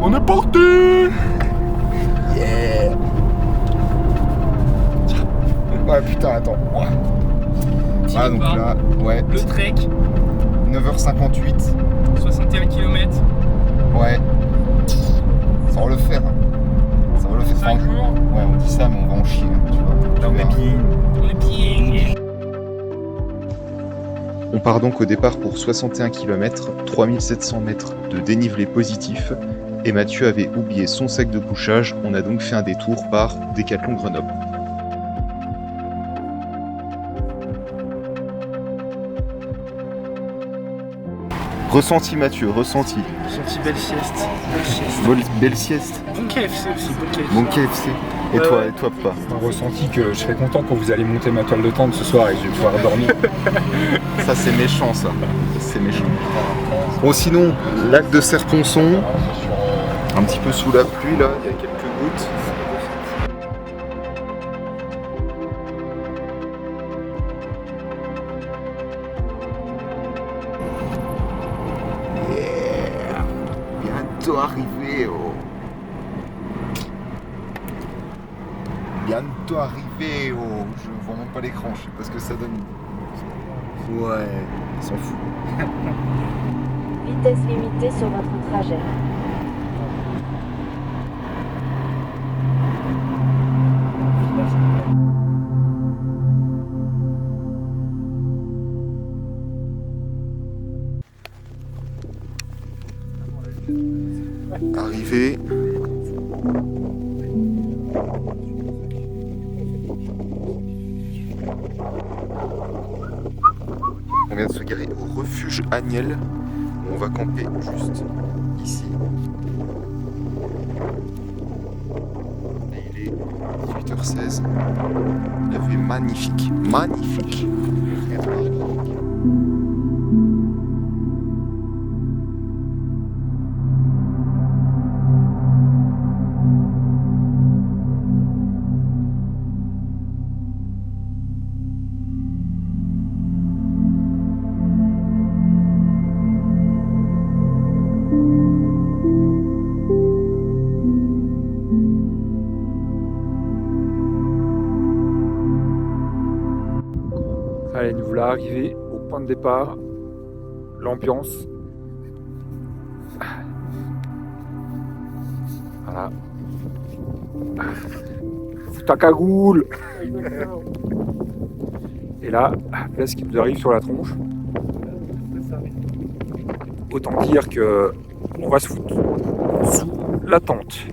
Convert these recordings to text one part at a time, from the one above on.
On est parti. Yeah. Ouais putain attends. Ah donc là, ouais. Le trek, 9h58. 61 km, Ouais. Ça va le faire. Ça va le faire. 5 jours, Ouais on dit ça mais on va en chier, tu vois. Non mais bien. on est bien. On part donc au départ pour 61 km, 3700 mètres de dénivelé positif, et Mathieu avait oublié son sac de couchage, on a donc fait un détour par Décathlon Grenoble. Ressenti Mathieu, ressenti. Sorti belle sieste. Belle sieste. Bon KFC aussi, bon KFC. Bon KFC. Et toi pas? Un ressenti que je serais content quand vous allez monter ma toile de tente ce soir et que je vais pouvoir dormir. Ça c'est méchant ça. C'est méchant. Bon sinon, lac de Serponçon, un petit peu sous la pluie là, il y a quelques gouttes. Yeah. Bientôt arrivé oh. Bientôt arrivé oh. Je vois même pas l'écran, je sais pas ce que ça donne. Ouais, il s'en fout. Vitesse limitée sur votre trajet. Arrivé. On vient de se garer au refuge Agnel, où on va camper juste ici. Et il est 18h16. La vue est magnifique, magnifique. Allez, nous voilà arrivés au point de départ. L'ambiance. Voilà. Fous ta cagoule. Et là ce qui nous arrive sur la tronche. Autant dire que on va se foutre sous la tente.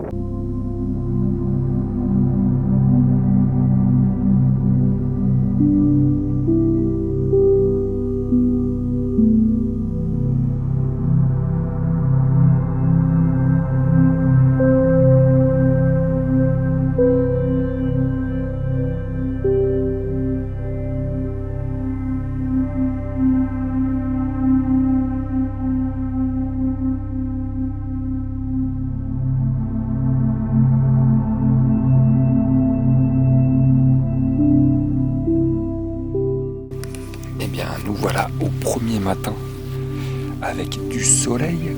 Eh bien, nous voilà au premier matin avec du soleil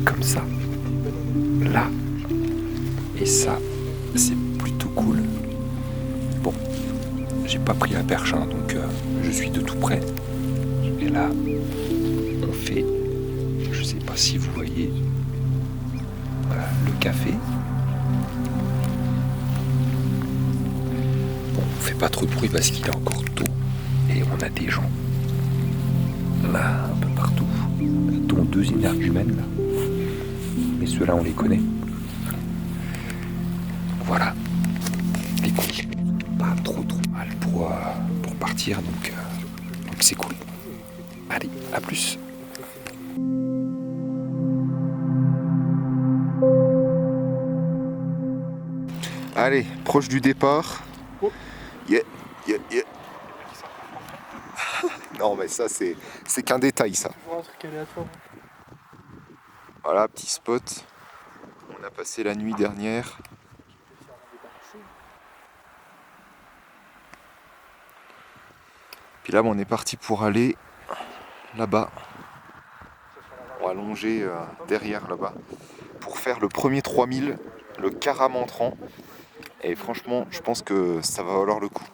comme ça, là, et ça, c'est plutôt cool. Bon, j'ai pas pris la perche, hein, donc je suis de tout près. Et là, on fait, je sais pas si vous voyez, voilà, le café. Bon, on fait pas trop de bruit parce qu'il est encore tôt. Et on a des gens là, un peu partout, dont deux énergumènes là. Mais ceux-là, on les connaît. Voilà. Écoute, pas trop mal pour partir, donc c'est cool. Allez, à plus. Allez, proche du départ. Yeah. Non mais ça c'est qu'un détail ça. Un truc aléatoire. Voilà, petit spot. On a passé la nuit dernière. Puis là on est parti pour aller là-bas. On va longer derrière là-bas. pour faire le premier 3000, le Karamantra. Et franchement, je pense que ça va valoir le coup.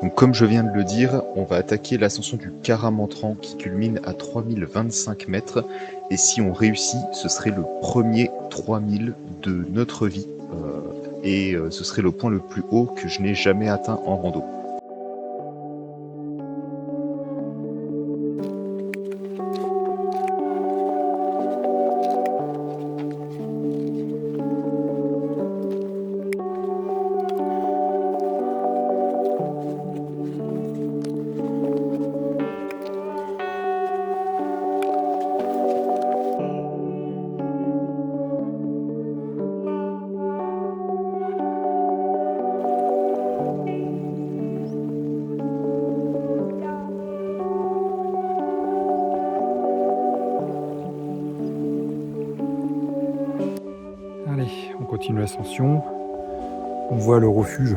Donc comme je viens de le dire, on va attaquer l'ascension du Karamantra qui culmine à 3025 mètres. Et si on réussit, ce serait le premier 3000 de notre vie. Ce serait le point le plus haut que je n'ai jamais atteint en rando. Allez, on continue l'ascension. On voit le refuge.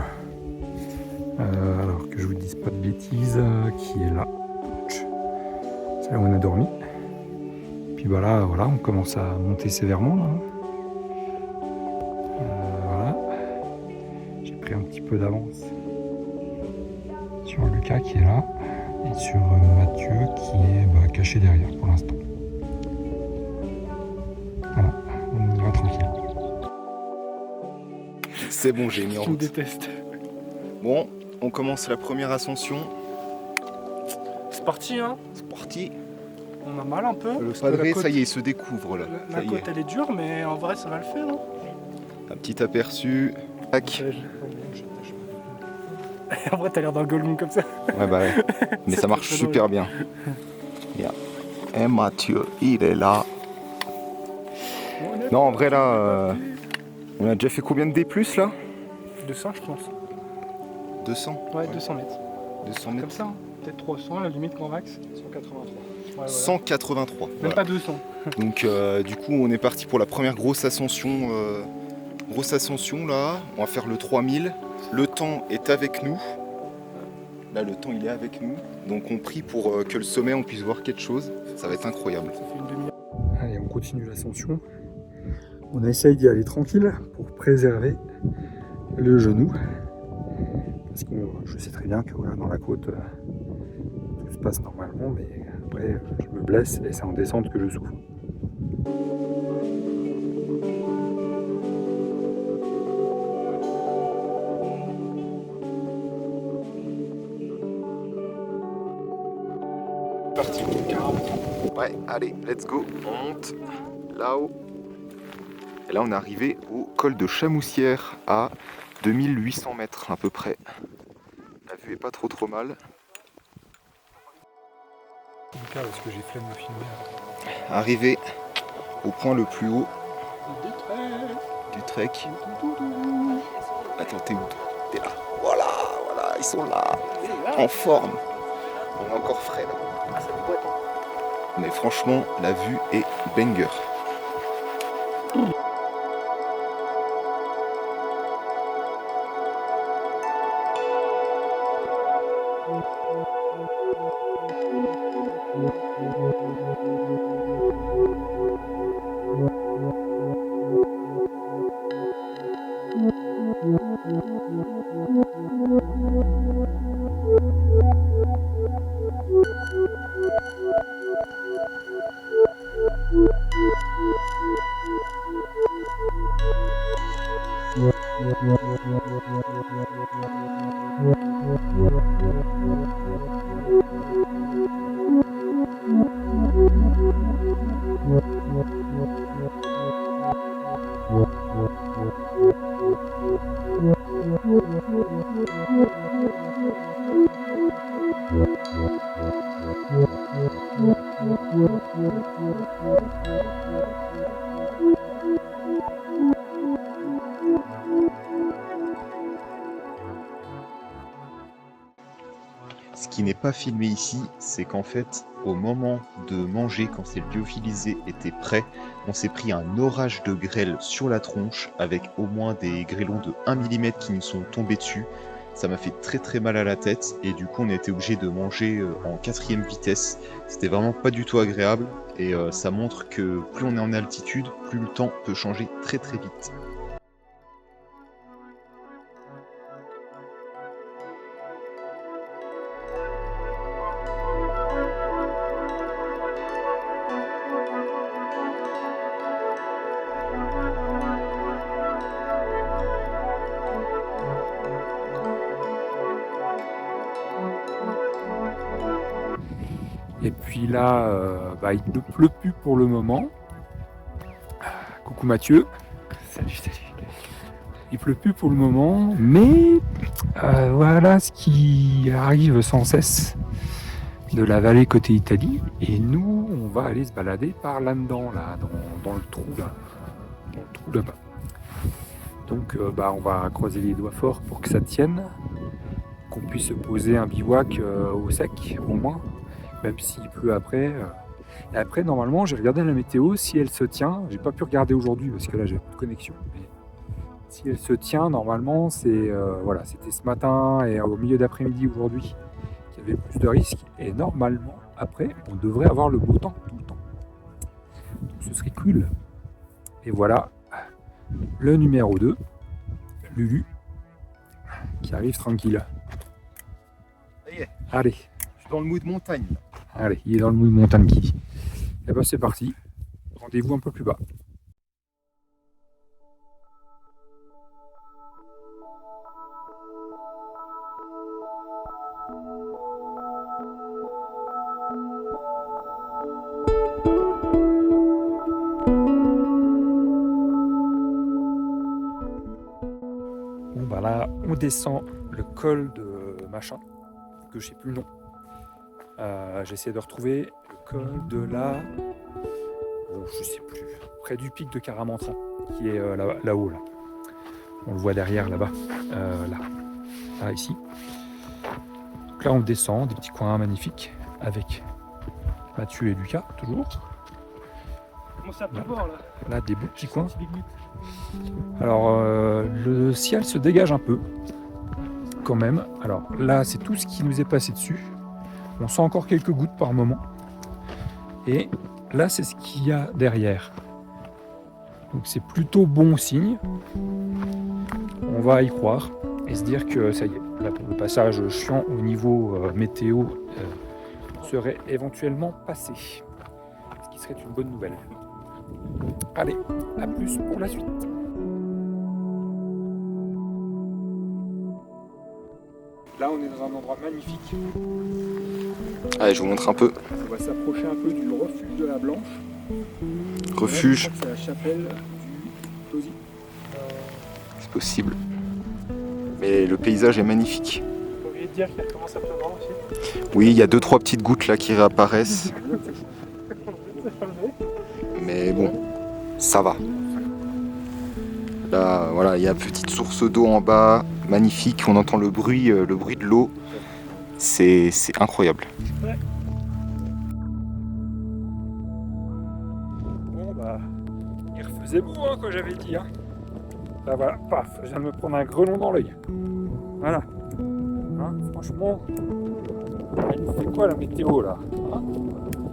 Alors que je vous dise pas de bêtises, qui est là. C'est là où on a dormi. Puis voilà, on commence à monter sévèrement là. Voilà. J'ai pris un petit peu d'avance sur Lucas qui est là et sur Mathieu qui est caché derrière pour l'instant. Voilà, on y va tranquille. C'est bon, j'ai mis en Tu me route. détestes. Bon, on commence la première ascension. C'est parti, hein. C'est parti. On a mal un peu. Le parce que la padré, côte- ça y est, il se découvre là. La Ça y est. côte elle est dure, mais en vrai ça va le faire. Hein. Un petit aperçu. Tac. En vrai t'as l'air d'un Gollum comme ça. Ouais, bah ouais. Mais C'est ça marche très super bien. Bien. Et Mathieu, il est là. Non, en vrai là, on a déjà fait combien de D+, là 200 je pense. 200 Ouais, 200 mètres. 200 Comme mètres. ça, hein. Peut-être 300, la limite grand max. 183. Ouais, voilà. 183. Même Voilà. pas 200. Donc du coup, on est parti pour la première grosse ascension. Là, on va faire le 3000. Le temps est avec nous. Là, le temps, il est avec nous. Donc on prie pour que le sommet, on puisse voir quelque chose. Ça va être incroyable. Ça fait une demi-heure. Allez, on continue l'ascension. On essaye d'y aller tranquille pour préserver le genou. Parce que je sais très bien que voilà, dans la côte, tout se passe normalement, mais après, je me blesse et c'est en descente que je souffre. Parti, carrément. Ouais, allez, let's go. On monte là-haut. Et là, on est arrivé au col de Chamoussière à 2800 mètres à peu près. La vue est pas trop mal. Lucas, parce que j'ai flemme de filmer. Arrivé au point le plus haut du trek. Attends, t'es où toi? T'es là. Voilà, ils sont là. En forme. On est encore frais là. Mais franchement, la vue est banger. Ce qui n'est pas filmé ici, c'est qu'en fait, au moment de manger, quand ces lyophilisés étaient prêts, on s'est pris un orage de grêle sur la tronche, avec au moins des grêlons de 1 mm qui nous sont tombés dessus. Ça m'a fait très très mal à la tête et du coup on a été obligé de manger en 4e vitesse. C'était vraiment pas du tout agréable et ça montre que plus on est en altitude, plus le temps peut changer très très vite. Et puis là, il ne pleut plus pour le moment. Coucou Mathieu. Salut. Il pleut plus pour le moment, mais voilà ce qui arrive sans cesse de la vallée côté Italie. Et nous, on va aller se balader par là-dedans, là, dans le trou là. Dans le trou là-bas. Donc on va croiser les doigts forts pour que ça tienne, qu'on puisse poser un bivouac au sec au moins. Même s'il pleut après. Et après, normalement, j'ai regardé la météo, si elle se tient, j'ai pas pu regarder aujourd'hui parce que là j'ai plus de connexion. Mais si elle se tient, normalement, c'était ce matin et au milieu d'après-midi aujourd'hui qu'il y avait plus de risques. Et normalement, après, on devrait avoir le beau temps tout le temps. Donc ce serait cool. Et voilà, le numéro 2, Lulu, qui arrive tranquille. Ça y est, Allez. je suis dans le mood montagne. Allez, il est dans le mood montagne qui dit. Et ben c'est parti. Rendez-vous un peu plus bas. Bon bah là, on descend le col de machin, que je sais plus le nom. J'essaie de retrouver le col de la... je sais plus. Près du pic de Caramantran, qui est là-haut. Là. On le voit derrière, là-bas. Là, ici. Donc là, on descend, des petits coins magnifiques, avec Mathieu et Lucas, toujours. Comment ça peut voir là? Là, des beaux petits coins. Alors, le ciel se dégage un peu, quand même. Alors là, c'est tout ce qui nous est passé dessus. On sent encore quelques gouttes par moment. Et là, c'est ce qu'il y a derrière. Donc c'est plutôt bon signe. On va y croire et se dire que ça y est, là, le passage chiant au niveau météo serait éventuellement passé. Ce qui serait une bonne nouvelle. Allez, à plus pour la suite. Là, on est dans un endroit magnifique. Allez, je vous montre un peu. On va s'approcher un peu du refuge de la Blanche. Refuge, Là, c'est la chapelle du Tosi. c'est possible. Mais le paysage est magnifique. J'ai oublié de dire qu'il commence à pleuvoir aussi. Oui, il y a 2-3 petites gouttes là qui réapparaissent. Mais bon, ça va. Là, voilà, il y a une petite source d'eau en bas, magnifique. On entend le bruit de l'eau. C'est incroyable. Bon bah, il refaisait beau quand j'avais dit. Là voilà, paf, je viens de me prendre un grelon dans l'œil. Voilà. Franchement, il nous fait quoi la météo là?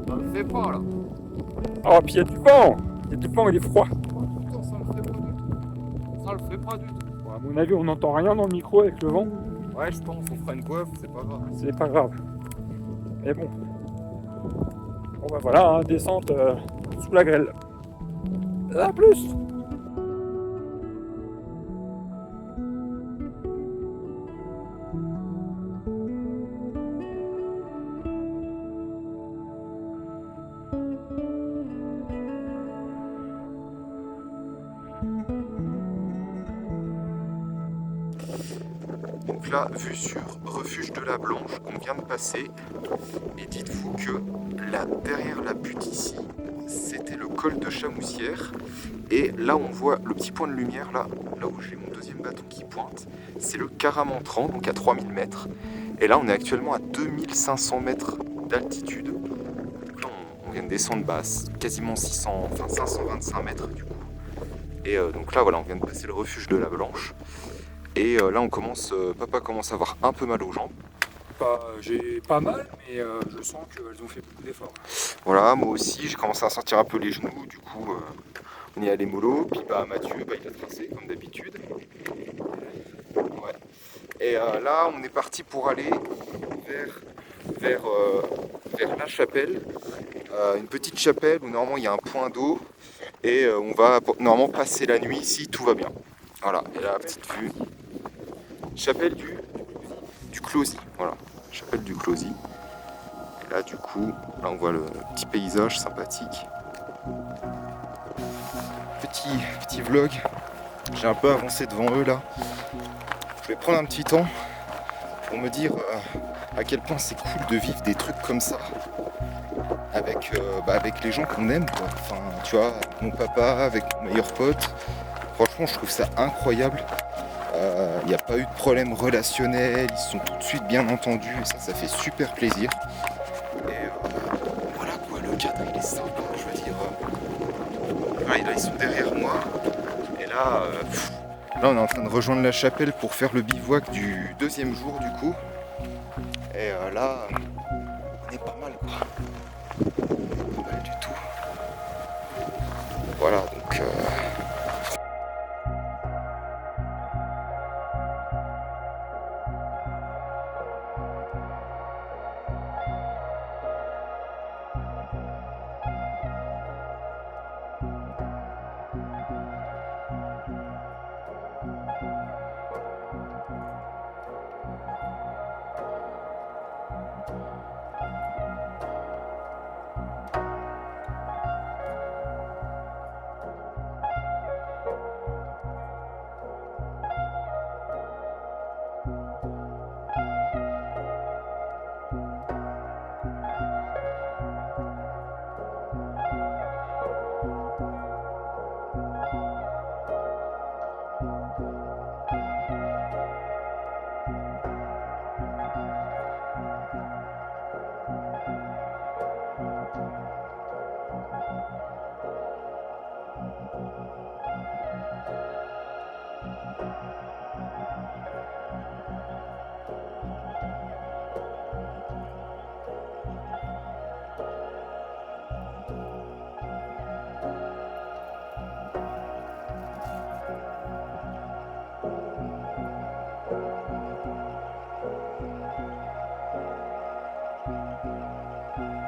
Ça le fait pas là. Oh, puis il y a du vent. Il y a du vent, il est froid. Ça le fait pas du tout. Ça le fait pas du tout. Bon, à mon avis, on n'entend rien dans le micro avec le vent. Ouais, je pense, on fera une coiffe, c'est pas grave. C'est pas grave. Mais bon. Bon bah voilà, descente sous la grêle. À plus. Donc là, vue sur refuge de la Blanche qu'on vient de passer. Et dites-vous que là, derrière la butte ici, c'était le col de Chamoussière. Et là, on voit le petit point de lumière, là où j'ai mon deuxième bâton qui pointe. C'est le Caramantran, donc à 3000 mètres. Et là, on est actuellement à 2500 mètres d'altitude. Donc là, on vient de descendre basse, quasiment 525 mètres du coup. Et donc là, voilà, on vient de passer le refuge de la Blanche. Et là, papa commence à avoir un peu mal aux jambes. J'ai pas mal, mais je sens qu'elles ont fait beaucoup d'efforts. Voilà, moi aussi, j'ai commencé à sentir un peu les genoux. Du coup, on y allait mollo. Puis Mathieu, il a tracé comme d'habitude. Ouais. Et là, on est parti pour aller vers la chapelle. Une petite chapelle où normalement il y a un point d'eau. Et on va normalement passer la nuit si tout va bien. Voilà, et là, petite vue. Chapelle du Closy. Voilà, chapelle du Closy. Et là, du coup, là, on voit le petit paysage sympathique. Petit vlog. J'ai un peu avancé devant eux là. Je vais prendre un petit temps pour me dire à quel point c'est cool de vivre des trucs comme ça avec les gens qu'on aime, quoi. Enfin, tu vois, avec mon papa, avec mon meilleur pote. Franchement, je trouve ça incroyable. Il n'y a pas eu de problème relationnel, ils se sont tout de suite bien entendus et ça fait super plaisir. Et voilà quoi, le cadre il est sympa, je veux dire. Là, ils sont derrière moi. Et là, on est en train de rejoindre la chapelle pour faire le bivouac du deuxième jour du coup. Et là, on est pas mal quoi. Pas mal du tout. Voilà donc.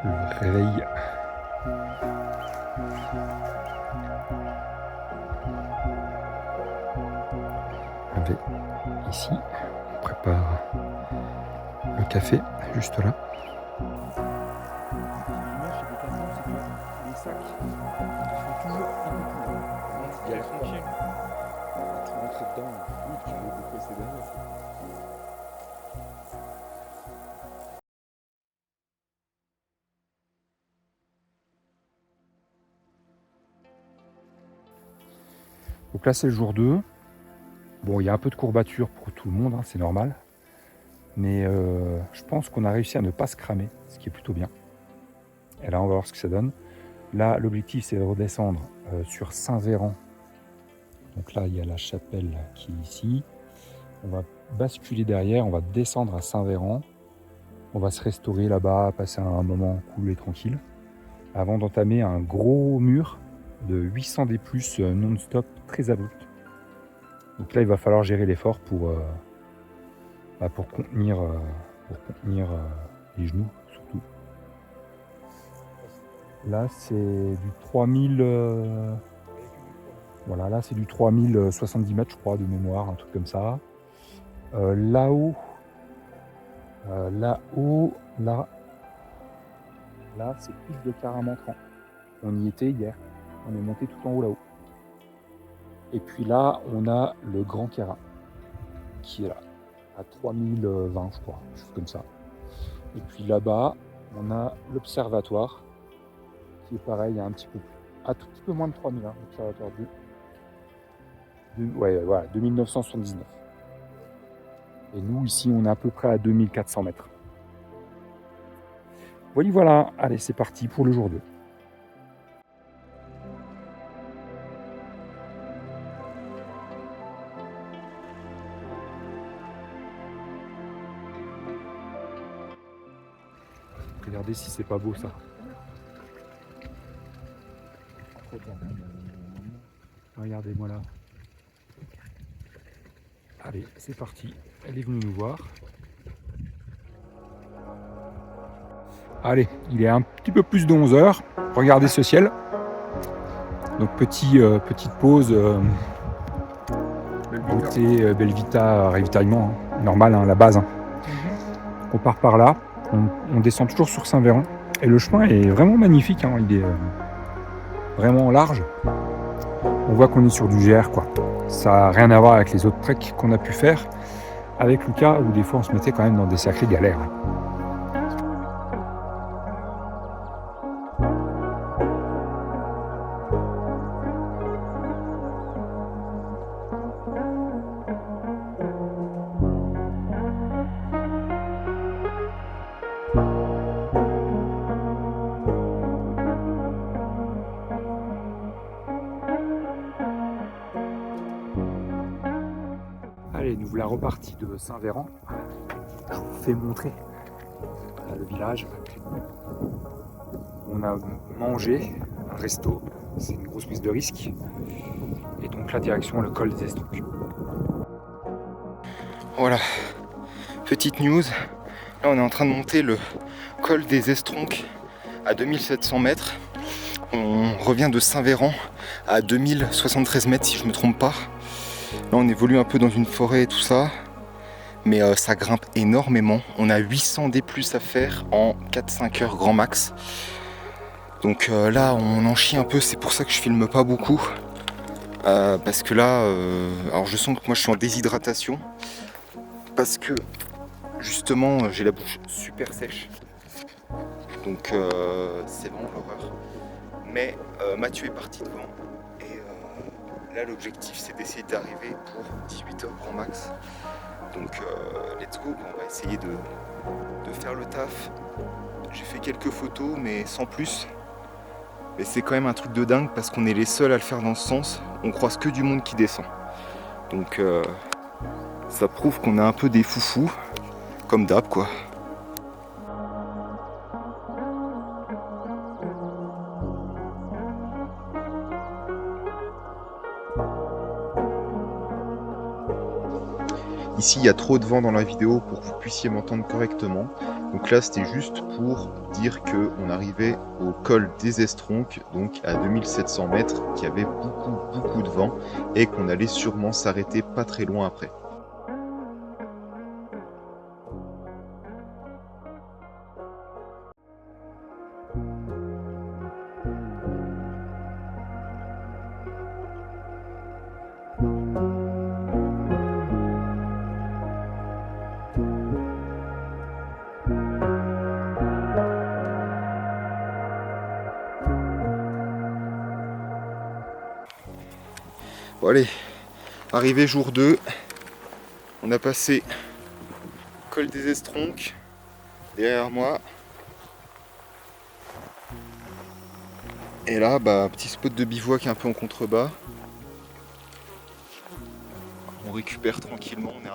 Le réveil. Allez, ici, on prépare le café, juste là. Les sacs sont toujours un peu plus grands. Il y a tranquille. Tu rentres dedans, tu veux beaucoup ces derniers. Donc là, c'est le jour 2. Bon, il y a un peu de courbature pour tout le monde, hein, c'est normal. Mais je pense qu'on a réussi à ne pas se cramer, ce qui est plutôt bien. Et là, on va voir ce que ça donne. Là, l'objectif, c'est de redescendre sur Saint-Véran. Donc là, il y a la chapelle qui est ici. On va basculer derrière, on va descendre à Saint-Véran. On va se restaurer là-bas, passer un moment cool et tranquille, avant d'entamer un gros mur de 800 D+, non-stop, très abrupt. Donc là, il va falloir gérer l'effort pour contenir les genoux, surtout. Là, c'est du 3000... voilà, là, c'est du 3070 mètres, je crois, de mémoire, un truc comme ça. Là-haut, là, c'est plus de Caramantran. On y était hier. On est monté tout en haut là-haut. Et puis là, on a le Grand Cara, qui est là, à 3020, je crois, quelque chose comme ça. Et puis là-bas, on a l'observatoire, qui est pareil, un tout petit peu moins de 3000, hein, l'observatoire 2979. Et nous, ici, on est à peu près à 2400 mètres. Voilà, allez, c'est parti pour le jour 2. Regardez si c'est pas beau ça. Regardez-moi là. Allez, c'est parti. Elle est venue nous voir. Allez, il est un petit peu plus de 11 h. Regardez ce ciel. Donc petite pause. Goûter Belvita ravitaillement. Hein. Normal, hein, la base. Hein. On part par là. On descend toujours sur Saint-Véran. Et le chemin est vraiment magnifique. Hein. Il est vraiment large. On voit qu'on est sur du GR, quoi. Ça n'a rien à voir avec les autres treks qu'on a pu faire avec Lucas, où des fois on se mettait quand même dans des sacrées galères. Allez, nous voilà repartis de Saint-Véran. Je vous fais montrer le village. On a mangé un resto, c'est une grosse prise de risque. Et donc la direction, le col des Estronques. Voilà, petite news. Là, on est en train de monter le col des Estronques à 2700 mètres. On revient de Saint-Véran à 2073 mètres, si je ne me trompe pas. Là, on évolue un peu dans une forêt et tout ça. Mais ça grimpe énormément. On a 800 D+ à faire en 4-5 heures grand max. Donc là, on en chie un peu. C'est pour ça que je filme pas beaucoup. Parce que là, alors je sens que moi je suis en déshydratation. Parce que justement, j'ai la bouche super sèche. Donc c'est vraiment l'horreur. Mais Mathieu est parti devant. Et là, l'objectif, c'est d'essayer d'arriver pour 18 heures grand max. Donc let's go, on va essayer de faire le taf. J'ai fait quelques photos mais sans plus. Mais c'est quand même un truc de dingue parce qu'on est les seuls à le faire dans ce sens. On croise que du monde qui descend. Donc ça prouve qu'on est un peu des foufous. Comme d'hab quoi. Ici, il y a trop de vent dans la vidéo pour que vous puissiez m'entendre correctement. Donc là, c'était juste pour dire qu'on arrivait au col des Estronques, donc à 2700 mètres, qu'il y avait beaucoup de vent et qu'on allait sûrement s'arrêter pas très loin après. Bon allez, arrivé jour 2, on a passé col des Estronques derrière moi. Et là, petit spot de bivouac un peu en contrebas. On récupère tranquillement, on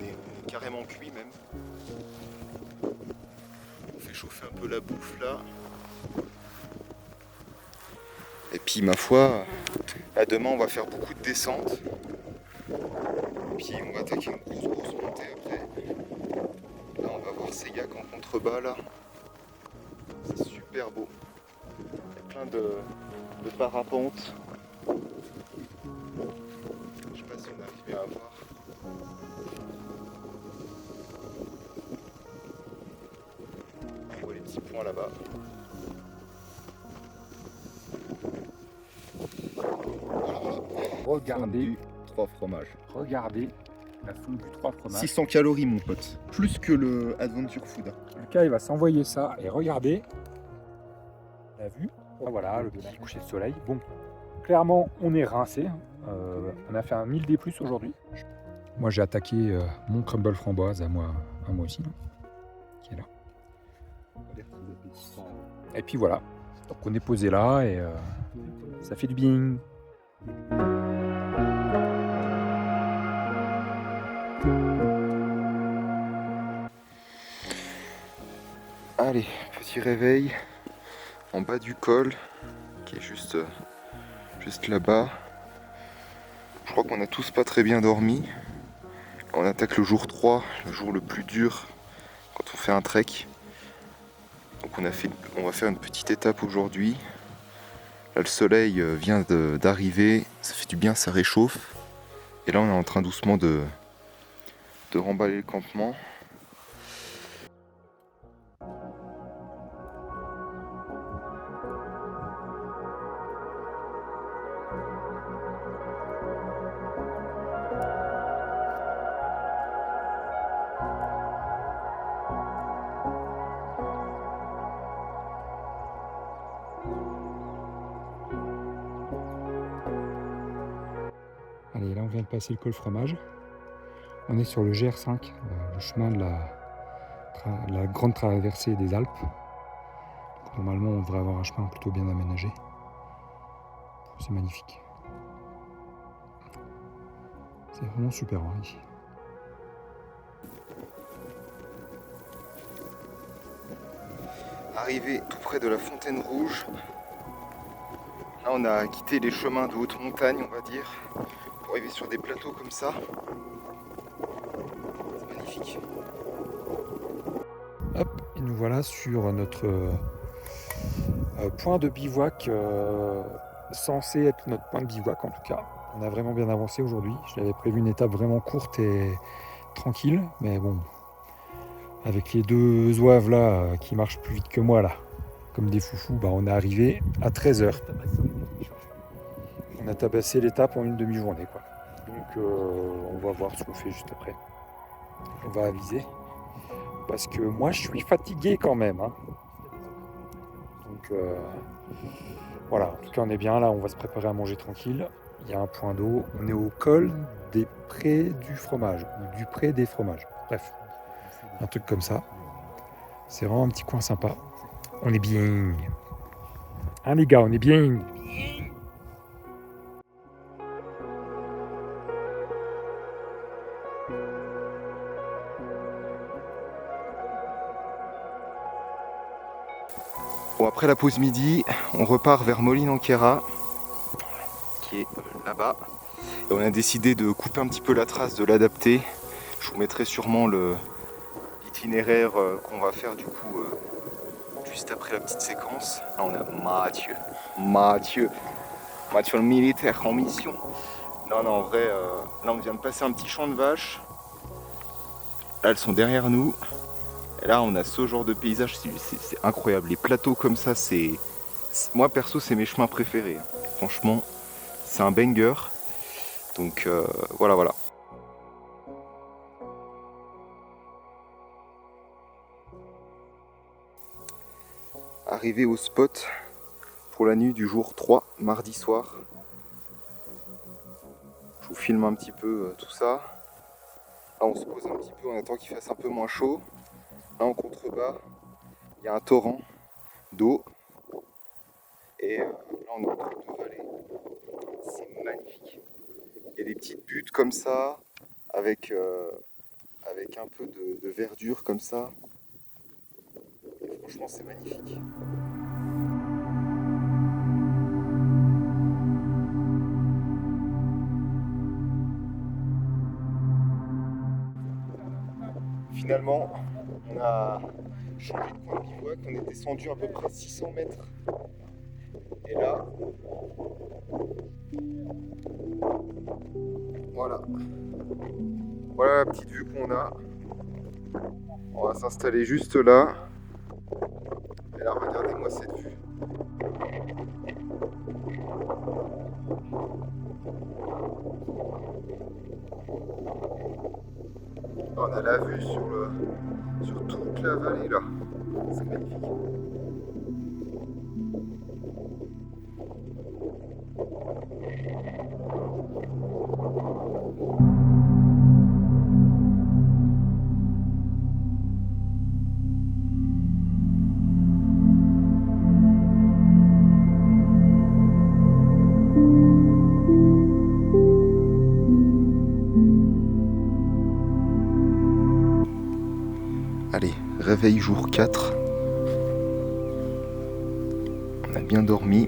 est carrément cuit même. On fait chauffer un peu la bouffe là. Et puis ma foi, là demain on va faire beaucoup de descentes. Et puis on va attaquer une grosse montée après. Là on va voir Seillac en contrebas là. C'est super beau. Il y a plein de parapentes. Je sais pas si on arrive à voir. On voit les petits points là-bas. Regardez, 3 fromages. regardez la fondue 3 fromages. 600 calories mon pote. Plus que le Adventure Food. Lucas, il va s'envoyer ça et regardez. La vue. Ah, voilà, le petit coucher de soleil. Bon, clairement, on est rincé. On a fait un 1000 D+ aujourd'hui. Moi, j'ai attaqué mon crumble framboise à moi aussi, là, qui est là. Et puis voilà. Donc on est posé là et ça fait du bien. Allez, petit réveil en bas du col, qui est juste là-bas. Je crois qu'on a tous pas très bien dormi. On attaque le jour 3, le jour le plus dur quand on fait un trek. Donc on va faire une petite étape aujourd'hui. Là le soleil vient d'arriver, ça fait du bien, ça réchauffe. Et là on est en train doucement de remballer le campement. Allez, là on vient de passer le col fromage. On est sur le GR5, le chemin de la grande traversée des Alpes. Donc, normalement on devrait avoir un chemin plutôt bien aménagé. C'est magnifique. C'est vraiment super hein, ici. Arrivé tout près de la Fontaine Rouge. Là on a quitté les chemins de haute montagne on va dire, pour arriver sur des plateaux comme ça. C'est magnifique. Hop, et nous voilà sur notre point de bivouac, censé être notre point de bivouac en tout cas. On a vraiment bien avancé aujourd'hui. J'avais prévu une étape vraiment courte et tranquille, mais bon, avec les deux zouaves là qui marchent plus vite que moi là, comme des foufous, bah, on est arrivé à 13h. On a tabassé l'étape en une demi-journée quoi. Donc on va voir ce qu'on fait juste après. On va aviser. Parce que moi je suis fatigué quand même. Hein. Donc voilà, en tout cas on est bien là, on va se préparer à manger tranquille. Il y a un point d'eau, on est au col des prés du fromage, ou du pré des fromages. Bref, un truc comme ça. C'est vraiment un petit coin sympa. On est bien. Hein les gars, on est bien. Bon, après la pause midi, on repart vers Molin-en-Queyras, qui est là-bas. Et on a décidé de couper un petit peu la trace, de l'adapter. Je vous mettrai sûrement l'itinéraire qu'on va faire du coup juste après la petite séquence. Là on a Mathieu le militaire en mission. Non en vrai, là on vient de passer un petit champ de vaches. Là elles sont derrière nous. Et là on a ce genre de paysage, c'est incroyable. Les plateaux comme ça, moi perso c'est mes chemins préférés. Franchement c'est un banger. Donc voilà. Arrivé au spot pour la nuit du jour 3, mardi soir. Je vous filme un petit peu tout ça. Là on se pose un petit peu, on attend qu'il fasse un peu moins chaud. Là en contrebas, il y a un torrent d'eau. Et là on est au truc de vallée. C'est magnifique. Il y a des petites buttes comme ça, avec un peu de verdure comme ça. Et franchement c'est magnifique. Finalement, on a changé de point de bivouac, on est descendu à peu près 600 mètres. Et là, voilà la petite vue qu'on a. On va s'installer juste là. Et là, regardez-moi cette vue. On a la vue sur toute la vallée là. C'est magnifique. Allez, réveil jour 4. bien dormi.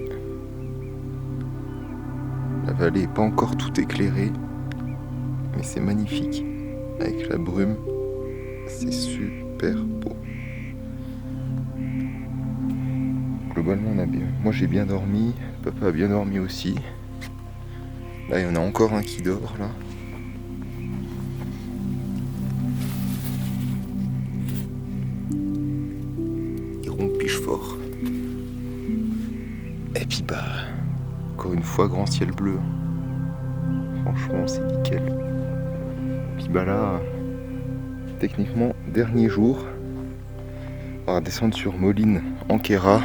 La vallée n'est pas encore tout éclairée, mais c'est magnifique. Avec la brume, c'est super beau. Globalement, moi j'ai bien dormi, papa a bien dormi aussi. Là, il y en a encore un qui dort, là. Il rompiche fort. Et puis bah, encore une fois, grand ciel bleu. Franchement, c'est nickel. Puis bah là, techniquement, dernier jour. On va descendre sur Moline en Queyras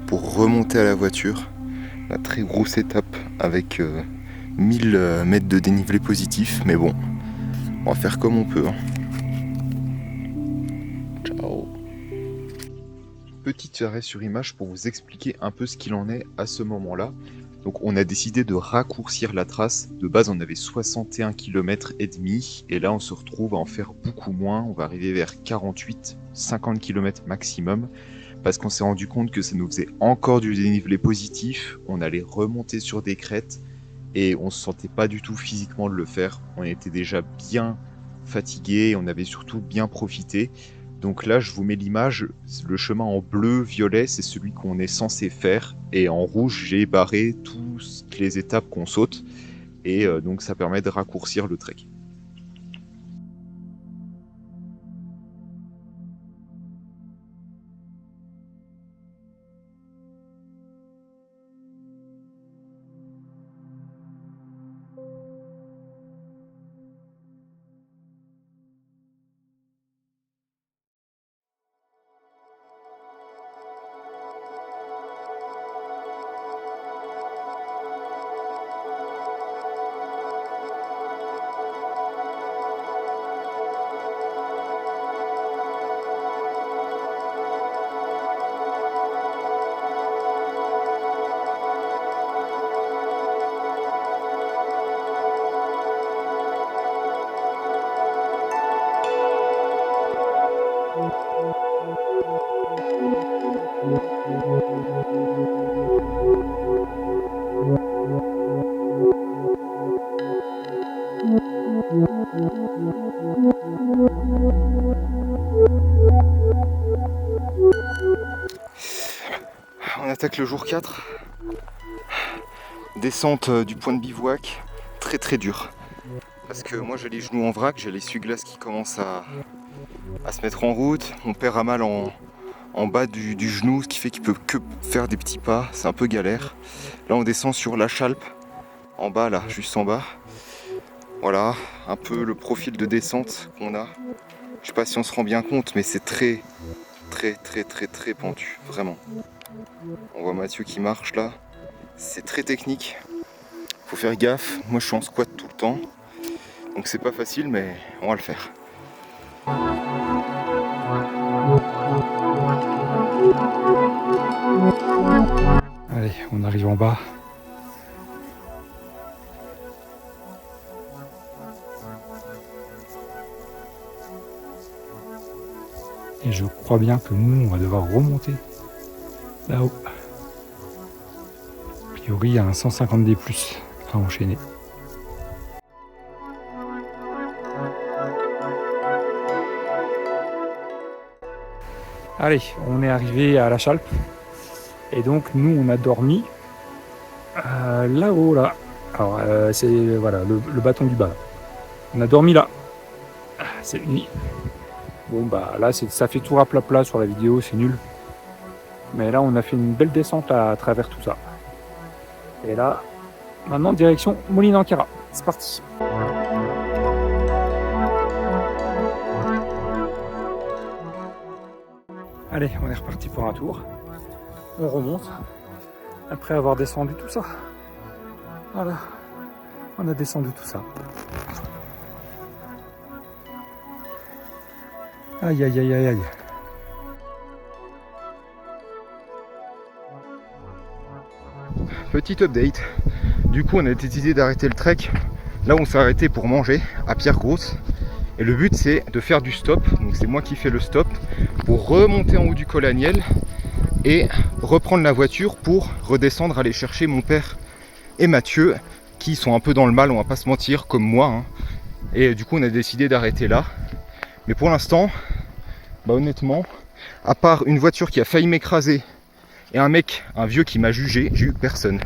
pour remonter à la voiture. La très grosse étape avec 1000 mètres de dénivelé positif, mais bon, on va faire comme on peut. Ciao. Petit arrêt sur image pour vous expliquer un peu ce qu'il en est à ce moment-là. Donc on a décidé de raccourcir la trace. De base on avait 61 km et demi et là on se retrouve à en faire beaucoup moins. On va arriver vers 48-50 km maximum parce qu'on s'est rendu compte que ça nous faisait encore du dénivelé positif. On allait remonter sur des crêtes et on se sentait pas du tout physiquement de le faire. On était déjà bien fatigué, on avait surtout bien profité. Donc là, je vous mets l'image, le chemin en bleu, violet, c'est celui qu'on est censé faire. Et en rouge, j'ai barré toutes les étapes qu'on saute. Et donc ça permet de raccourcir le trek. On attaque le jour 4. Descente du point de bivouac, très très dur. Parce que moi j'ai les genoux en vrac, j'ai l'essuie-glace qui commence à se mettre en route. Mon père a mal en bas du genou, ce qui fait qu'il peut que faire des petits pas, c'est un peu galère. Là on descend sur la Chalpe, en bas là, juste en bas. Voilà, un peu le profil de descente qu'on a. Je sais pas si on se rend bien compte, mais c'est très pentu, vraiment. On voit Mathieu qui marche là, c'est très technique. Faut faire gaffe, moi je suis en squat tout le temps. Donc c'est pas facile, mais on va le faire. Allez, on arrive en bas. Et je crois bien que nous, on va devoir remonter là-haut. A priori, il y a un 150D+ à enchaîner. Allez, on est arrivé à la Chalpe. Et donc, nous, on a dormi là-haut, là. Alors, c'est voilà, le bâton du bas. Là. On a dormi là. C'est nuit. Bon, bah là, ça fait tout raplat sur la vidéo, c'est nul. Mais là, on a fait une belle descente à travers tout ça. Et là, maintenant, direction Moline en Queyras. C'est parti. Allez, on est reparti pour un tour. On remonte. Après avoir descendu tout ça. Voilà. On a descendu tout ça. Aïe, aïe, aïe, aïe, aïe. Petit update. Du coup, on a décidé d'arrêter le trek là où on s'est arrêté pour manger, à Pierre-Grosse. Et le but, c'est de faire du stop. Donc, c'est moi qui fais le stop pour remonter en haut du col Aniel et reprendre la voiture pour redescendre, aller chercher mon père et Mathieu, qui sont un peu dans le mal, on va pas se mentir, comme moi, hein. Et du coup on a décidé d'arrêter là. Mais pour l'instant, honnêtement, à part une voiture qui a failli m'écraser et un vieux qui m'a jugé, j'ai eu personne.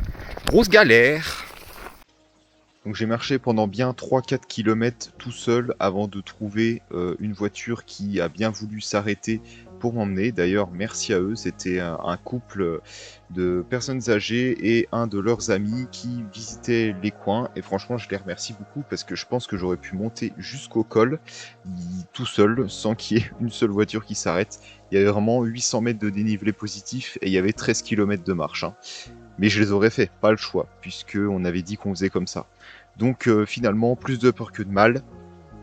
Grosse galère. Donc j'ai marché pendant bien 3-4 km tout seul avant de trouver une voiture qui a bien voulu s'arrêter pour m'emmener. D'ailleurs, merci à eux, c'était un couple de personnes âgées et un de leurs amis qui visitaient les coins. Et franchement, je les remercie beaucoup parce que je pense que j'aurais pu monter jusqu'au col tout seul sans qu'il y ait une seule voiture qui s'arrête. Il y avait vraiment 800 mètres de dénivelé positif et il y avait 13 km de marche, hein. Mais je les aurais fait, pas le choix, puisqu'on avait dit qu'on faisait comme ça. Donc finalement, plus de peur que de mal.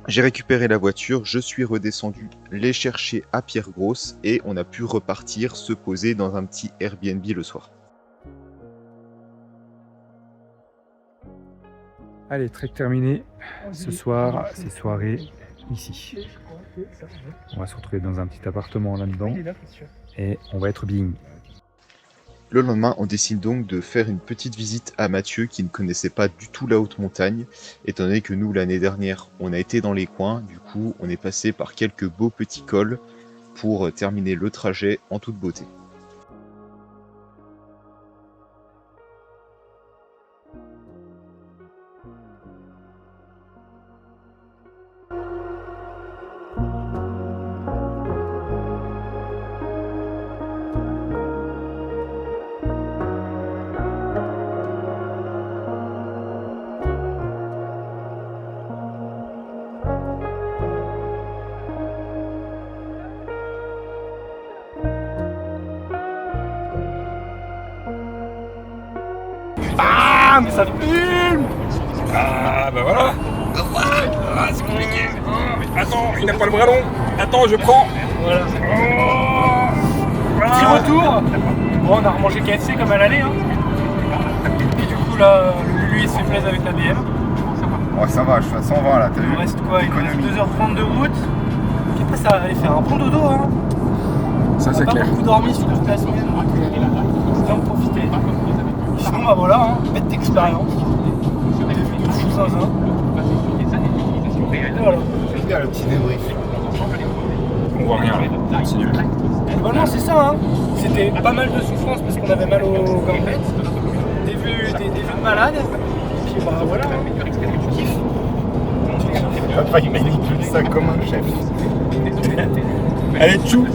J'ai récupéré la voiture, je suis redescendu les chercher à Pierre-Grosse et on a pu repartir se poser dans un petit Airbnb le soir. Allez, trek terminé. Ce soir, c'est soirée ici. On va se retrouver dans un petit appartement là-dedans et on va être bien. Le lendemain, on décide donc de faire une petite visite à Mathieu qui ne connaissait pas du tout la haute montagne, étant donné que nous, l'année dernière, on a été dans les coins, du coup, on est passé par quelques beaux petits cols pour terminer le trajet en toute beauté. Ah, mais ça filme. Ah, bah voilà. Ah, c'est compliqué. Attends, il n'a pas le bras long. Attends, je prends. Voilà. Petit retour. Bon, on a remangé KFC comme à l'aller, hein. Et du coup là, le Lulu il se fait plaisir avec la BM. Ouais, ça va, je suis à 120 là, t'as vu? Il nous reste quoi? Il nous reste 2h30 de route. Puis après ça va aller faire un bon dodo, hein. Ça, On c'est a pas clair. beaucoup dormi sur toute la semaine, donc on va en profiter. Sinon bah voilà, hein, bête d'expérience. Je suis zinzin. Et voilà. Le petit débrief. On voit rien là. C'est nul. Voilà, c'est ça, hein. C'était pas mal de souffrance parce qu'on avait mal aux gambettes, des vues de malade, et puis bah voilà, hein. Kiff. Papa il manipule ça comme un chef. Allez, tchou.